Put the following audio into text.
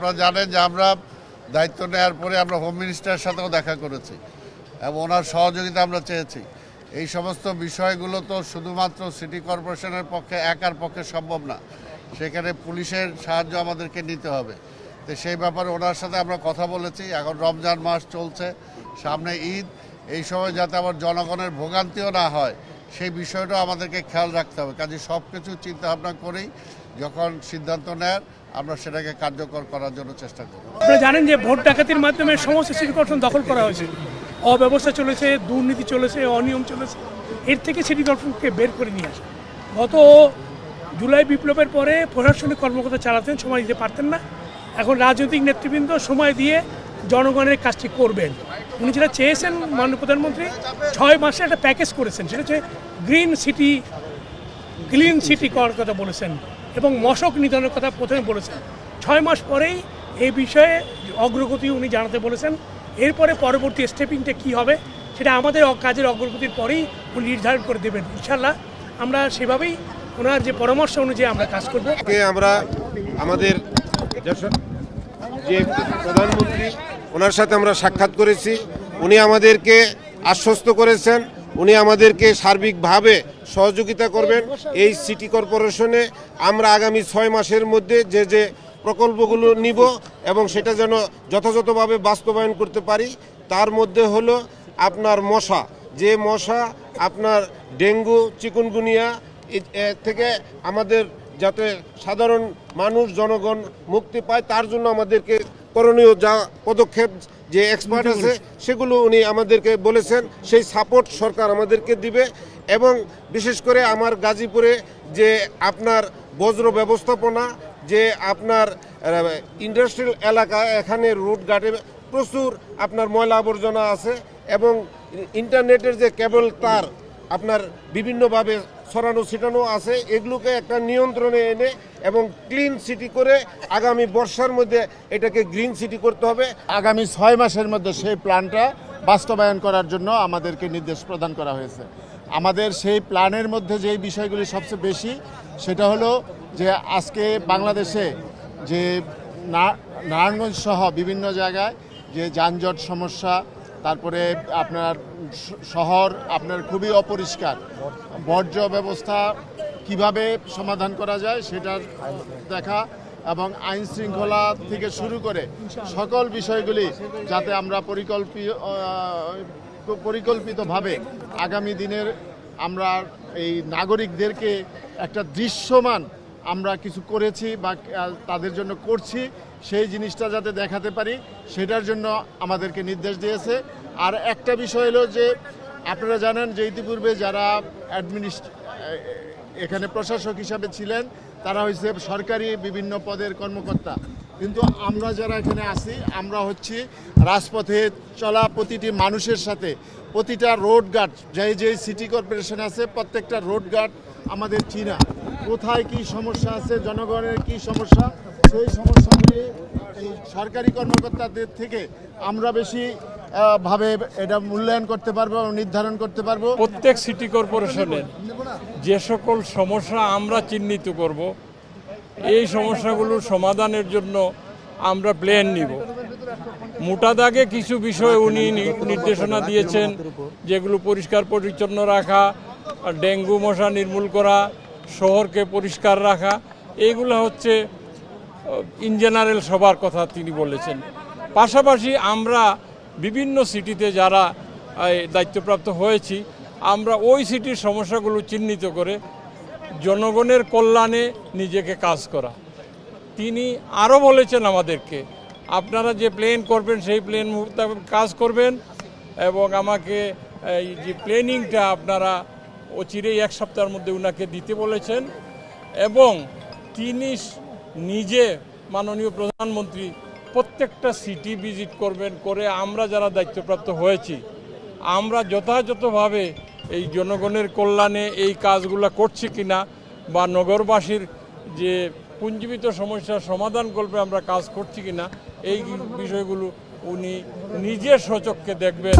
আপনারা জানেন যে আমরা দায়িত্ব নেওয়ার পরে আমরা হোম মিনিস্টারের সাথেও দেখা করেছি এবং ওনার সহযোগিতা আমরা চেয়েছি। এই সমস্ত বিষয়গুলো তো শুধুমাত্র সিটি কর্পোরেশনের পক্ষে একার পক্ষে সম্ভব না, সেখানে পুলিশের সাহায্য আমাদেরকে নিতে হবে। তো সেই ব্যাপারে ওনার সাথে আমরা কথা বলেছি। এখন রমজান মাস চলছে, সামনে ঈদ, এই সময় যাতে আবার জনগণের ভোগান্তিও না হয় সেই বিষয়টাও আমাদেরকে খেয়াল রাখতে হবে। কাজে সব কিছু চিন্তাভাবনা করেই যখন সিদ্ধান্ত নেয় আমরা সেটাকে কার্যকর করার জন্য চেষ্টা করব। আপনারা জানেন যে ভোট ডাকাতির মাধ্যমে সমস্ত সিটি কর্পোরেশন দখল করা হয়েছে, অব্যবস্থা চলেছে, দুর্নীতি চলেছে, অনিয়ম চলেছে। এর থেকে সিটি কর্পোরেশনকে বের করে নিয়ে আসে। গত জুলাই বিপ্লবের পরে প্রশাসনিক কর্মকর্তা চালাতেন, সময় দিতে পারতেন না। এখন রাজনৈতিক নেতৃবৃন্দ সময় দিয়ে জনগণের কাজটি করবেন। উনি যেটা চেয়েছেন মাননীয় প্রধানমন্ত্রী 6 মাসে একটা প্যাকেজ করেছেন, সেটা হচ্ছে ক্লিন সিটি করার কথা বলেছেন এবং মশক নিধনের কথা প্রথমে বলেছেন। 6 মাস পরেই এই বিষয়ে অগ্রগতি উনি জানাতে বলেছেন। এরপরে পরবর্তী স্টেপিংটা কী হবে সেটা আমাদের কাজের অগ্রগতির পরেই উনি নির্ধারণ করে দেবেন। ইনশাল্লাহ আমরা সেভাবেই ওনার যে পরামর্শ অনুযায়ী আমরা কাজ করব। আমরা আমাদের যে প্রধানমন্ত্রী ওনার সাথে আমরা সাক্ষাৎ করেছি, উনি আমাদেরকে আশ্বস্ত করেছেন উনি আমাদেরকে সার্বিকভাবে সহযোগিতা করবেন। এই সিটি কর্পোরেশনে আমরা আগামী 6 মাসের মধ্যে যে প্রকল্পগুলো নিব এবং সেটা যেন যথাযথভাবে বাস্তবায়ন করতে পারি। তার মধ্যে হলো আপনার মশা, যে মশা আপনার ডেঙ্গু, চিকুনগুনিয়া থেকে আমাদের যাতে সাধারণ মানুষ জনগণ মুক্তি পায় তার জন্য আমাদেরকে করণীয় যা পদক্ষেপ যে এক্সপার্ট আছে সেগুলো উনি আমাদেরকে বলেছেন। সেই সাপোর্ট সরকার আমাদেরকে দিবে এবং বিশেষ করে আমার গাজীপুরে যে আপনার বজ্র ব্যবস্থাপনা, যে আপনার ইন্ডাস্ট্রিয়াল এলাকা, এখানে রোডঘাটে প্রচুর আপনার ময়লা আবর্জনা আছে এবং ইন্টারনেটের যে কেবল তার আপনার বিভিন্নভাবে ছড়ানো ছিটানো আছে, এগুলোকে একটা নিয়ন্ত্রণে এনে এবং ক্লিন সিটি করে আগামী বর্ষার মধ্যে এটাকে গ্রিন সিটি করতে হবে। আগামী 6 মাসের মধ্যে সেই প্ল্যানটা বাস্তবায়ন করার জন্য আমাদেরকে নির্দেশ প্রদান করা হয়েছে। আমাদের সেই প্ল্যানের মধ্যে যেই বিষয়গুলি সবচেয়ে বেশি সেটা হলো যে আজকে বাংলাদেশে যে নারায়ণগঞ্জ সহ বিভিন্ন জায়গায় যে যানজট সমস্যা, তারপরে আপনার শহর আপনার খুবই অপরিষ্কার, বর্জ্য ব্যবস্থা কিভাবে সমাধান করা যায় সেটার দেখা এবং আইন শৃঙ্খলা থেকে শুরু করে সকল বিষয়গুলি যাতে আমরা পরিকল্পিতভাবে আগামী দিনের আমরা এই নাগরিকদেরকে একটা দৃশ্যমান আমরা কিছু করেছি বা তাদের জন্য করছি সেই জিনিসটা যাতে দেখাতে পারি সেটার জন্য আমাদেরকে নির্দেশ দিয়েছে। আর একটা বিষয় হলো যে আপনারা জানেন যে ইতিপূর্বে যারা এখানে প্রশাসক হিসাবে ছিলেন তারা হচ্ছে সরকারি বিভিন্ন পদের কর্মকর্তা, কিন্তু আমরা যারা এখানে আছি আমরা হচ্ছি রাজপথে চলা প্রতিটি মানুষের সাথে প্রতিটা রোডঘাট যে সিটি কর্পোরেশন আছে প্রত্যেকটা রোডঘাট আমাদের চিনা, কোথায় কি সমস্যা আছে, জনগণের কি সমস্যা, সেই সমস্যাগুলি এই সরকারি কর্মকর্তাদের থেকে আমরা বেশি ভাবে এটা মূল্যায়ন করতে পারবো, নির্ধারণ করতে পারবো। প্রত্যেক সিটি কর্পোরেশনের যে সকল সমস্যা আমরা চিহ্নিত করব, এই সমস্যাগুলোর সমাধানের জন্য আমরা প্ল্যান নিব। মোটা দাগে কিছু বিষয় উনি নির্দেশনা দিয়েছেন, যেগুলো পরিষ্কার পরিচ্ছন্ন রাখা, ডেঙ্গু মশা নির্মূল করা, শহরকে পরিষ্কার রাখা, এইগুলো হচ্ছে ইন জেনারেল সবার কথা তিনি বলেছেন। পাশাপাশি আমরা বিভিন্ন সিটিতে যারা দায়িত্বপ্রাপ্ত হয়েছি আমরা ওই সিটির সমস্যাগুলো চিহ্নিত করে জনগণের কল্যাণে নিজেকে কাজ করা। তিনি আরও বলেছেন আমাদেরকে আপনারা যে প্ল্যান করবেন সেই প্ল্যান মোতাবেক কাজ করবেন এবং আমাকে এই যে প্ল্যানিংটা আপনারা অচিরেই 1 সপ্তাহের মধ্যে উনাকে দিতে বলেছেন এবং তিনি নিজে মাননীয় প্রধানমন্ত্রী প্রত্যেকটা সিটি ভিজিট করবেন, করে আমরা যারা দায়িত্বপ্রাপ্ত হয়েছি আমরা যথাযথভাবে এই জনগণের কল্যাণে এই কাজগুলো করছি কিনা বা নগরবাসীর যে পুঞ্জীবিত সমস্যার সমাধান করবে আমরা কাজ করছি কিনা এই বিষয়গুলো উনি নিজের স্বচক্ষে দেখবেন।